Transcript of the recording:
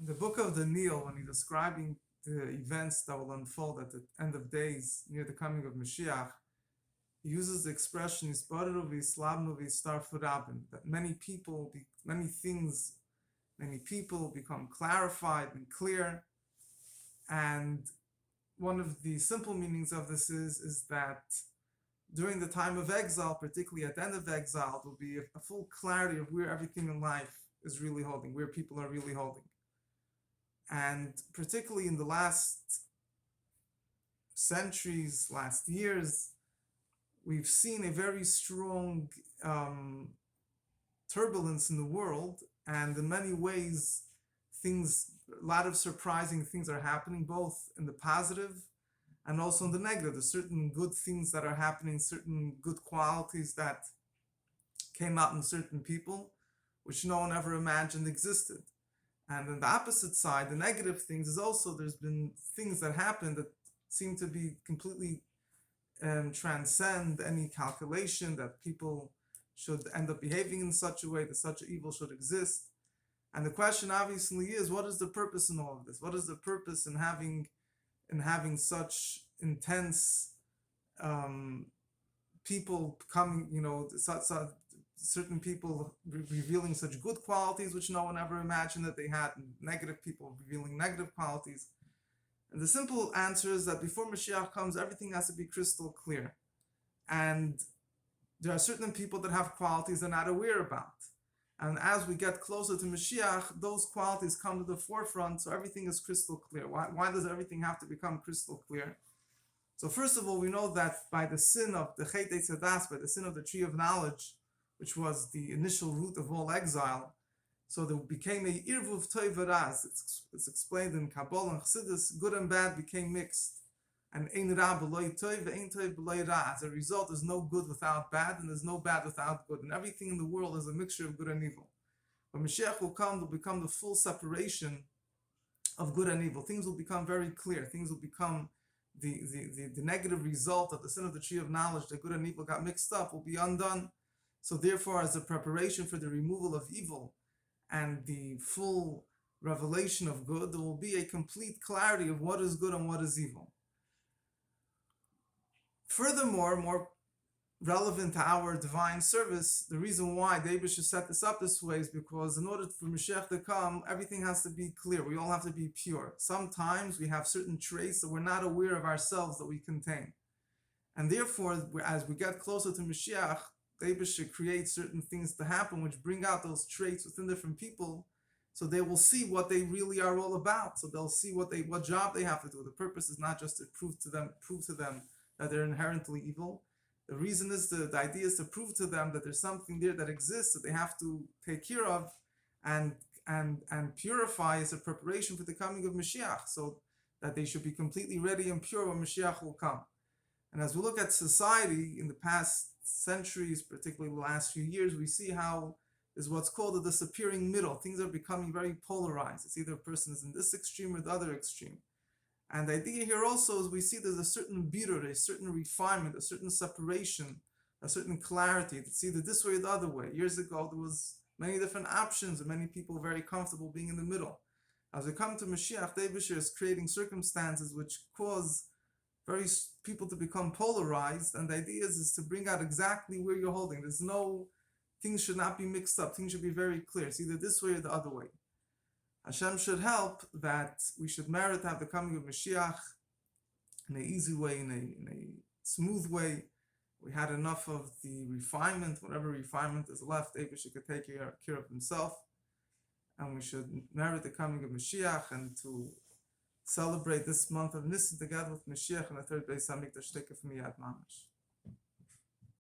In the book of Daniel, when he's describing the events that will unfold at the end of days near the coming of Mashiach, he uses the expression "Isparu v'islamnu v'istarfu rabim," that many things, many people become clarified and clear. And one of the simple meanings of this is that during the time of exile, particularly at the end of the exile, there will be a full clarity of where everything in life is really holding, where people are really holding. And particularly in the last centuries, last years, we've seen a very strong turbulence in the world, and in many ways, a lot of surprising things are happening, both in the positive and also in the negative. There's certain good things that are happening, certain good qualities that came out in certain people, which no one ever imagined existed. And on the opposite side, the negative things is also there's been things that happen that seem to be completely transcend any calculation, that people should end up behaving in such a way that such evil should exist. And the question obviously is, what is the purpose in all of this? What is the purpose in having such intense people coming, certain people revealing such good qualities which no one ever imagined that they had, and negative people revealing negative qualities? And the simple answer is that before Mashiach comes, everything has to be crystal clear. And there are certain people that have qualities they're not aware about. And as we get closer to Mashiach, those qualities come to the forefront, so everything is crystal clear. Why does everything have to become crystal clear? So first of all, we know that by the sin of the Chet Eitz Hadas, by the sin of the tree of knowledge, which was the initial root of all exile, so there became a irvuv toiv v'raz. It's explained in Kabbalah and Chassidus, good and bad became mixed. And ein ra b'loi toiv, ein toiv b'loi ra. As a result, there's no good without bad, and there's no bad without good. And everything in the world is a mixture of good and evil. When Mashiach will come, there will become the full separation of good and evil. Things will become very clear. Things will become the negative result of the sin of the tree of knowledge, that good and evil got mixed up, will be undone. So therefore, as a preparation for the removal of evil and the full revelation of good, there will be a complete clarity of what is good and what is evil. Furthermore, more relevant to our divine service, the reason why David should set this up this way is because in order for Mashiach to come, everything has to be clear. We all have to be pure. Sometimes we have certain traits that we're not aware of ourselves that we contain. And therefore, as we get closer to Mashiach, David should create certain things to happen which bring out those traits within different people, so they will see what they really are all about. So they'll see what job they have to do. The purpose is not just to prove to them that they're inherently evil. The reason is the idea is to prove to them that there's something there that exists that they have to take care of and purify as a preparation for the coming of Mashiach, so that they should be completely ready and pure when Mashiach will come. And as we look at society in the past centuries, particularly the last few years, we see how is what's called the disappearing middle. Things are becoming very polarized. It's either a person is in this extreme or the other extreme. And the idea here also is we see there's a certain birur, a certain refinement, a certain separation, a certain clarity. It's either this way or the other way. Years ago, there was many different options and many people very comfortable being in the middle. As we come to Mashiach, David is creating circumstances which cause people to become polarized, and the idea is to bring out exactly where you're holding. Things should not be mixed up. Things should be very clear. It's either this way or the other way. Hashem should help that we should merit to have the coming of Mashiach in an easy way, in a smooth way. We had enough of the refinement. Whatever refinement is left, David could take care of himself. And we should merit the coming of Mashiach and to celebrate this month of Nisan together with Mashiach and the third Beis Hamikdash Tekef Miyad Mamash.